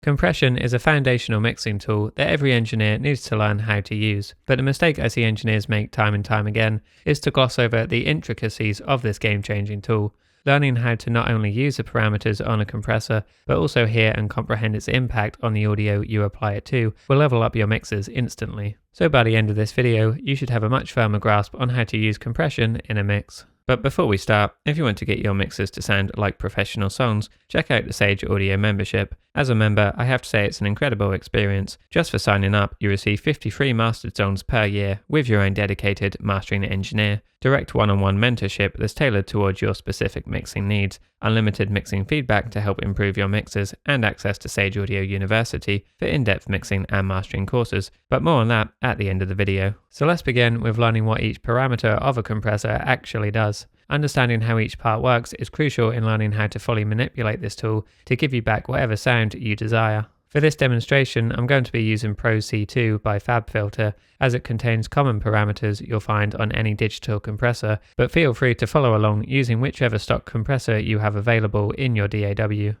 Compression is a foundational mixing tool that every engineer needs to learn how to use, but the mistake I see engineers make time and time again is to gloss over the intricacies of this game-changing tool. Learning how to not only use the parameters on a compressor, but also hear and comprehend its impact on the audio you apply it to will level up your mixes instantly. So by the end of this video, you should have a much firmer grasp on how to use compression in a mix. But before we start, if you want to get your mixes to sound like professional songs, check out the Sage Audio membership. As a member, I have to say it's an incredible experience. Just for signing up, you receive 50 free mastered songs per year with your own dedicated mastering engineer, direct one-on-one mentorship that's tailored towards your specific mixing needs, unlimited mixing feedback to help improve your mixes, and access to Sage Audio University for in-depth mixing and mastering courses. But more on that at the end of the video. So let's begin with learning what each parameter of a compressor actually does. Understanding how each part works is crucial in learning how to fully manipulate this tool to give you back whatever sound you desire. For this demonstration, I'm going to be using Pro C2 by FabFilter, as it contains common parameters you'll find on any digital compressor, but feel free to follow along using whichever stock compressor you have available in your DAW.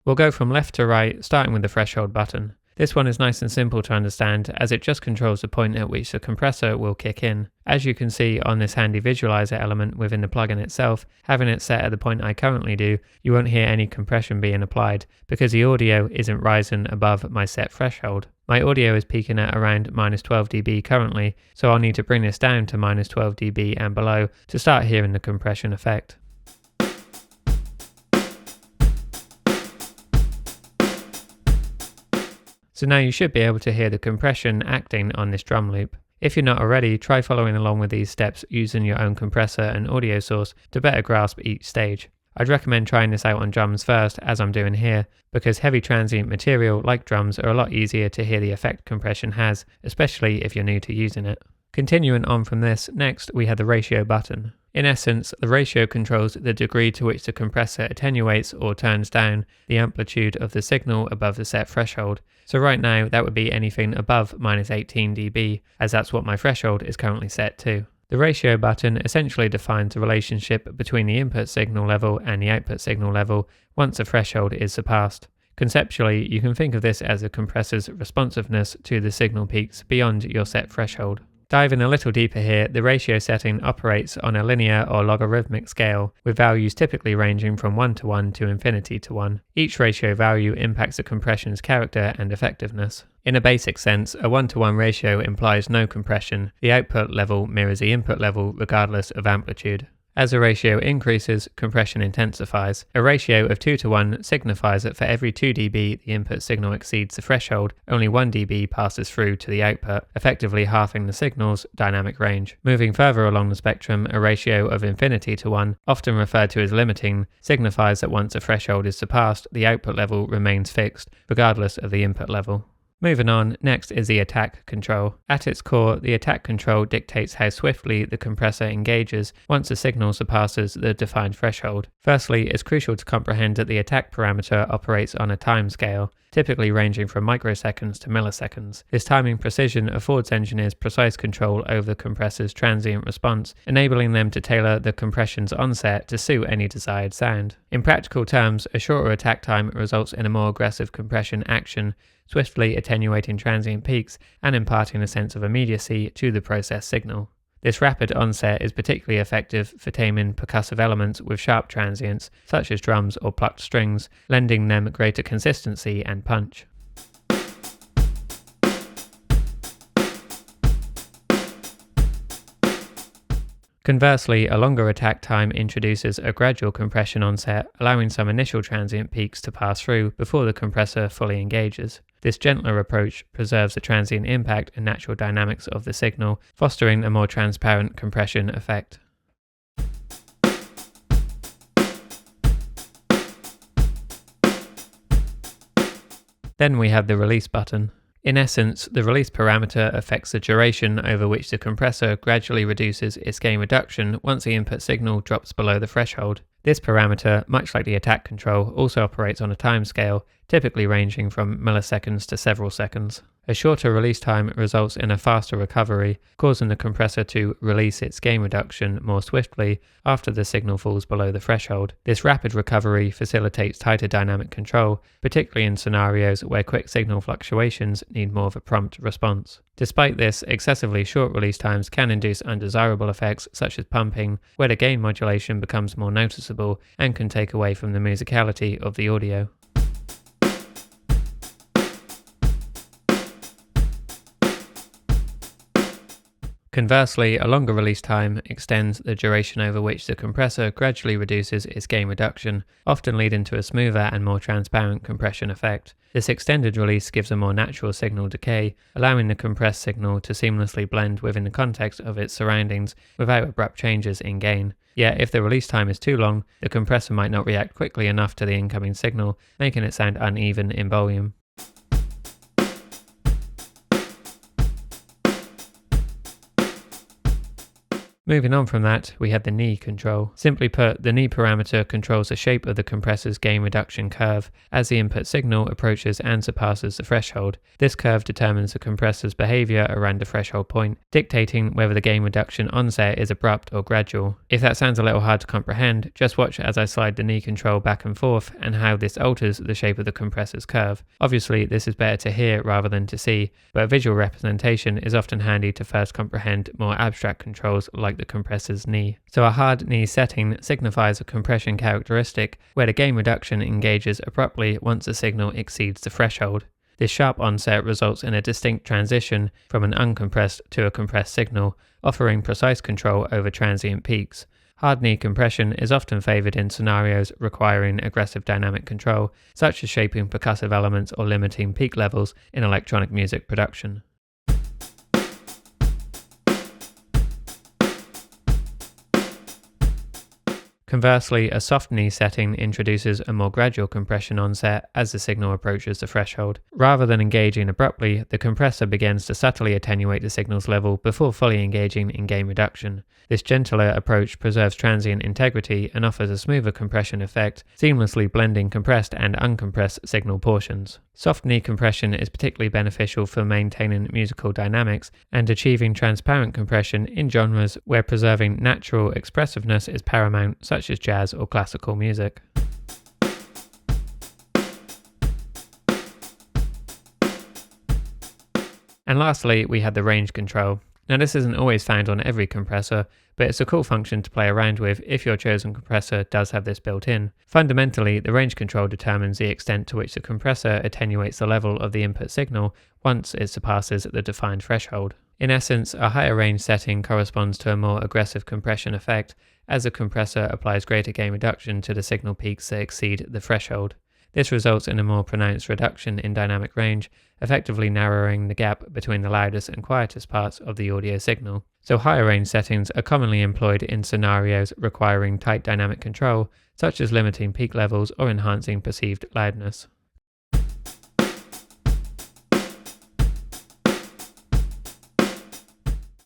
We'll go from left to right, starting with the threshold button. This one is nice and simple to understand, as it just controls the point at which the compressor will kick in. As you can see on this handy visualizer element within the plugin itself, having it set at the point I currently do, you won't hear any compression being applied, because the audio isn't rising above my set threshold. My audio is peaking at around -12 dB currently, so I'll need to bring this down to -12 dB and below to start hearing the compression effect. So now you should be able to hear the compression acting on this drum loop. If you're not already, try following along with these steps using your own compressor and audio source to better grasp each stage. I'd recommend trying this out on drums first, as I'm doing here, because heavy transient material like drums are a lot easier to hear the effect compression has, especially if you're new to using it. Continuing on from this, next we have the ratio button. In essence, the ratio controls the degree to which the compressor attenuates or turns down the amplitude of the signal above the set threshold. So right now that would be anything above -18 dB, as that's what my threshold is currently set to. The ratio button essentially defines the relationship between the input signal level and the output signal level once a threshold is surpassed. Conceptually, you can think of this as a compressor's responsiveness to the signal peaks beyond your set threshold. Diving a little deeper here, the ratio setting operates on a linear or logarithmic scale, with values typically ranging from 1 to 1 to infinity to 1. Each ratio value impacts the compression's character and effectiveness. In a basic sense, a 1-to-1 ratio implies no compression. The output level mirrors the input level regardless of amplitude. As the ratio increases, compression intensifies. A ratio of 2-to-1 signifies that for every 2 dB the input signal exceeds the threshold, only 1 dB passes through to the output, effectively halving the signal's dynamic range. Moving further along the spectrum, a ratio of infinity to 1, often referred to as limiting, signifies that once a threshold is surpassed, the output level remains fixed, regardless of the input level. Moving on, next is the attack control. At its core, the attack control dictates how swiftly the compressor engages once a signal surpasses the defined threshold. Firstly, it's crucial to comprehend that the attack parameter operates on a time scale, typically ranging from microseconds to milliseconds. This timing precision affords engineers precise control over the compressor's transient response, enabling them to tailor the compression's onset to suit any desired sound. In practical terms, a shorter attack time results in a more aggressive compression action, swiftly attenuating transient peaks and imparting a sense of immediacy to the process signal. This rapid onset is particularly effective for taming percussive elements with sharp transients, such as drums or plucked strings, lending them greater consistency and punch. Conversely, a longer attack time introduces a gradual compression onset, allowing some initial transient peaks to pass through before the compressor fully engages. This gentler approach preserves the transient impact and natural dynamics of the signal, fostering a more transparent compression effect. Then we have the release button. In essence, the release parameter affects the duration over which the compressor gradually reduces its gain reduction once the input signal drops below the threshold. This parameter, much like the attack control, also operates on a time scale, typically ranging from milliseconds to several seconds. A shorter release time results in a faster recovery, causing the compressor to release its gain reduction more swiftly after the signal falls below the threshold. This rapid recovery facilitates tighter dynamic control, particularly in scenarios where quick signal fluctuations need more of a prompt response. Despite this, excessively short release times can induce undesirable effects such as pumping, where the gain modulation becomes more noticeable and can take away from the musicality of the audio. Conversely, a longer release time extends the duration over which the compressor gradually reduces its gain reduction, often leading to a smoother and more transparent compression effect. This extended release gives a more natural signal decay, allowing the compressed signal to seamlessly blend within the context of its surroundings without abrupt changes in gain. Yet, if the release time is too long, the compressor might not react quickly enough to the incoming signal, making it sound uneven in volume. Moving on from that, we have the knee control. Simply put, the knee parameter controls the shape of the compressor's gain reduction curve as the input signal approaches and surpasses the threshold. This curve determines the compressor's behavior around the threshold point, dictating whether the gain reduction onset is abrupt or gradual. If that sounds a little hard to comprehend, just watch as I slide the knee control back and forth and how this alters the shape of the compressor's curve. Obviously, this is better to hear rather than to see, but a visual representation is often handy to first comprehend more abstract controls like the compressor's knee. So a hard knee setting signifies a compression characteristic where the gain reduction engages abruptly once the signal exceeds the threshold. This sharp onset results in a distinct transition from an uncompressed to a compressed signal, offering precise control over transient peaks. Hard knee compression is often favored in scenarios requiring aggressive dynamic control, such as shaping percussive elements or limiting peak levels in electronic music production. Conversely, a soft knee setting introduces a more gradual compression onset as the signal approaches the threshold. Rather than engaging abruptly, the compressor begins to subtly attenuate the signal's level before fully engaging in gain reduction. This gentler approach preserves transient integrity and offers a smoother compression effect, seamlessly blending compressed and uncompressed signal portions. Soft knee compression is particularly beneficial for maintaining musical dynamics and achieving transparent compression in genres where preserving natural expressiveness is paramount, such as jazz or classical music. And lastly, we have the range control. Now this isn't always found on every compressor, but it's a cool function to play around with if your chosen compressor does have this built in. Fundamentally, the range control determines the extent to which the compressor attenuates the level of the input signal once it surpasses the defined threshold. In essence, a higher range setting corresponds to a more aggressive compression effect, as the compressor applies greater gain reduction to the signal peaks that exceed the threshold. This results in a more pronounced reduction in dynamic range, effectively narrowing the gap between the loudest and quietest parts of the audio signal. So higher range settings are commonly employed in scenarios requiring tight dynamic control, such as limiting peak levels or enhancing perceived loudness.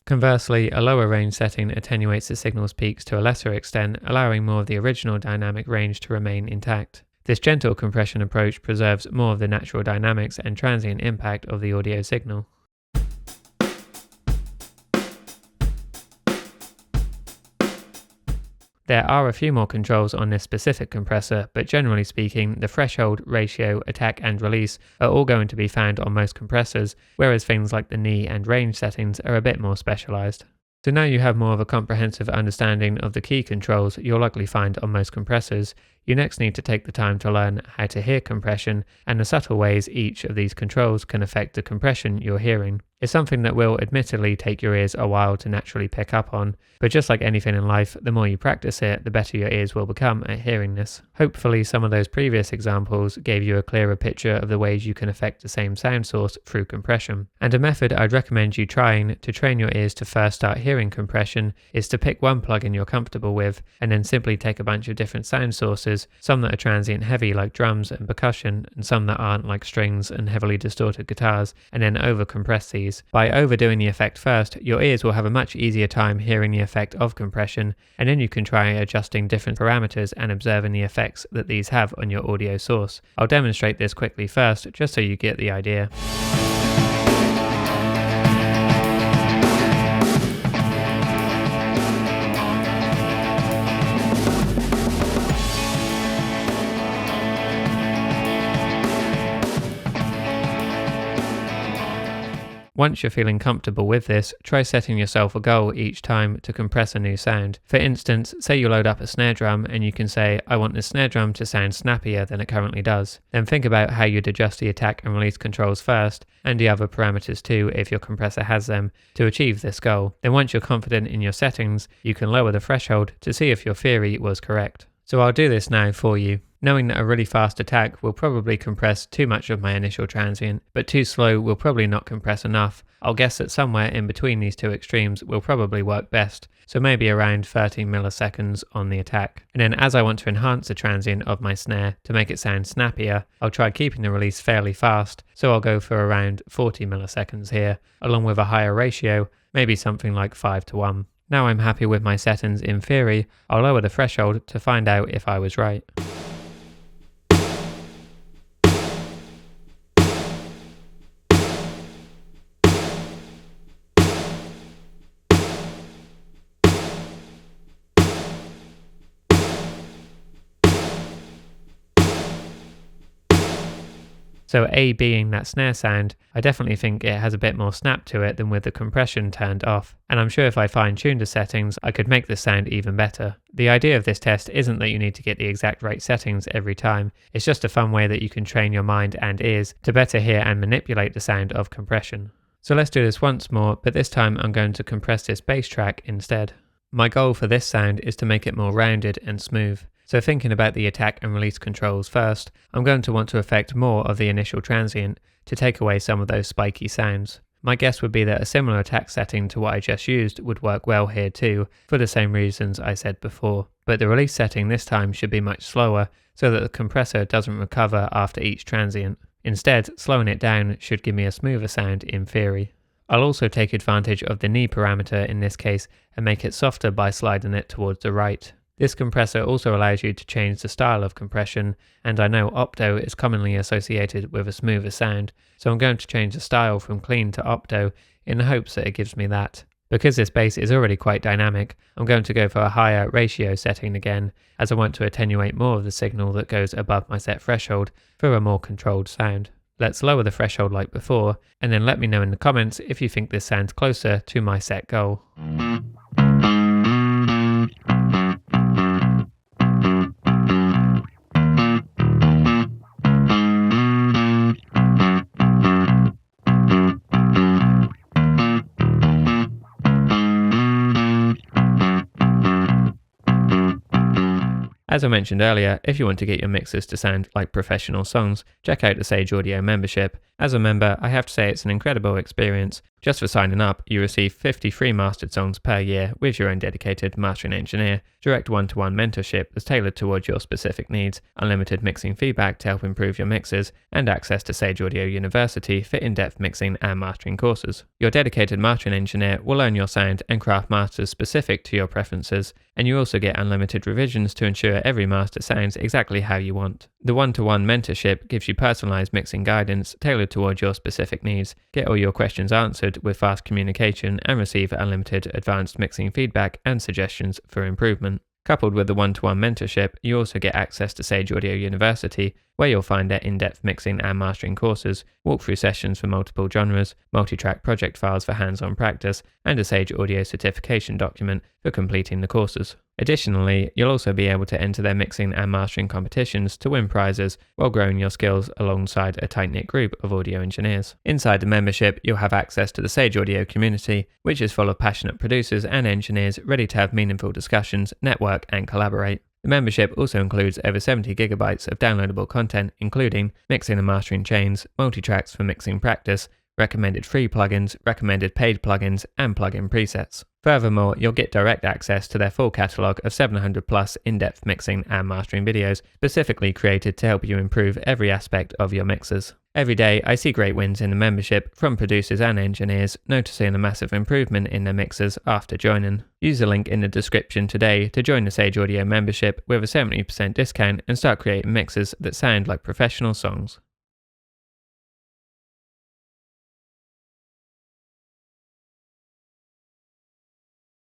Conversely, a lower range setting attenuates the signal's peaks to a lesser extent, allowing more of the original dynamic range to remain intact. This gentle compression approach preserves more of the natural dynamics and transient impact of the audio signal. There are a few more controls on this specific compressor, but generally speaking, the threshold, ratio, attack and release are all going to be found on most compressors, whereas things like the knee and range settings are a bit more specialized. So now you have more of a comprehensive understanding of the key controls you'll likely find on most compressors, you next need to take the time to learn how to hear compression and the subtle ways each of these controls can affect the compression you're hearing. It's something that will admittedly take your ears a while to naturally pick up on, but just like anything in life, the more you practice it, the better your ears will become at hearing this. Hopefully some of those previous examples gave you a clearer picture of the ways you can affect the same sound source through compression. And a method I'd recommend you trying to train your ears to first start hearing compression is to pick one plugin you're comfortable with and then simply take a bunch of different sound sources, some that are transient heavy like drums and percussion, and some that aren't like strings and heavily distorted guitars, and then over compress these these. By overdoing the effect first, your ears will have a much easier time hearing the effect of compression, and then you can try adjusting different parameters and observing the effects that these have on your audio source. I'll demonstrate this quickly first, just so you get the idea. Once you're feeling comfortable with this, try setting yourself a goal each time to compress a new sound. For instance, say you load up a snare drum and you can say, I want this snare drum to sound snappier than it currently does. Then think about how you'd adjust the attack and release controls first, and the other parameters too if your compressor has them, to achieve this goal. Then once you're confident in your settings, you can lower the threshold to see if your theory was correct. So I'll do this now for you. Knowing that a really fast attack will probably compress too much of my initial transient, but too slow will probably not compress enough. I'll guess that somewhere in between these two extremes will probably work best, so maybe around 30 milliseconds on the attack. And then as I want to enhance the transient of my snare to make it sound snappier, I'll try keeping the release fairly fast, so I'll go for around 40 milliseconds here, along with a higher ratio, maybe something like 5:1. Now I'm happy with my settings in theory, I'll lower the threshold to find out if I was right. So A being that snare sound, I definitely think it has a bit more snap to it than with the compression turned off, and I'm sure if I fine-tuned the settings, I could make the sound even better. The idea of this test isn't that you need to get the exact right settings every time, it's just a fun way that you can train your mind and ears to better hear and manipulate the sound of compression. So let's do this once more, but this time I'm going to compress this bass track instead. My goal for this sound is to make it more rounded and smooth. So thinking about the attack and release controls first, I'm going to want to affect more of the initial transient to take away some of those spiky sounds. My guess would be that a similar attack setting to what I just used would work well here too, for the same reasons I said before. But the release setting this time should be much slower, so that the compressor doesn't recover after each transient. Instead, slowing it down should give me a smoother sound in theory. I'll also take advantage of the knee parameter in this case and make it softer by sliding it towards the right. This compressor also allows you to change the style of compression, and I know opto is commonly associated with a smoother sound, so I'm going to change the style from clean to opto in the hopes that it gives me that. Because this bass is already quite dynamic, I'm going to go for a higher ratio setting again, as I want to attenuate more of the signal that goes above my set threshold for a more controlled sound. Let's lower the threshold like before, and then let me know in the comments if you think this sounds closer to my set goal. As I mentioned earlier, if you want to get your mixes to sound like professional songs, check out the Sage Audio membership. As a member, I have to say it's an incredible experience. Just for signing up, you receive 50 free mastered songs per year with your own dedicated mastering engineer, direct one-to-one mentorship that's tailored towards your specific needs, unlimited mixing feedback to help improve your mixes, and access to Sage Audio University for in-depth mixing and mastering courses. Your dedicated mastering engineer will learn your sound and craft masters specific to your preferences, and you also get unlimited revisions to ensure every master sounds exactly how you want. The one-to-one mentorship gives you personalized mixing guidance tailored towards your specific needs. Get all your questions answered with fast communication and receive unlimited advanced mixing feedback and suggestions for improvement. Coupled with the one-to-one mentorship, you also get access to Sage Audio University, where you'll find their in-depth mixing and mastering courses, walkthrough sessions for multiple genres, multi-track project files for hands-on practice, and a Sage Audio certification document for completing the courses. Additionally, you'll also be able to enter their mixing and mastering competitions to win prizes while growing your skills alongside a tight-knit group of audio engineers. Inside the membership, you'll have access to the Sage Audio community, which is full of passionate producers and engineers ready to have meaningful discussions, network, and collaborate. The membership also includes over 70 gigabytes of downloadable content, including mixing and mastering chains, multi-tracks for mixing practice, recommended free plugins, recommended paid plugins, and plugin presets. Furthermore, you'll get direct access to their full catalogue of 700 plus in-depth mixing and mastering videos, specifically created to help you improve every aspect of your mixes. Every day, I see great wins in the membership from producers and engineers noticing a massive improvement in their mixers after joining. Use the link in the description today to join the Sage Audio membership with a 70% discount and start creating mixes that sound like professional songs.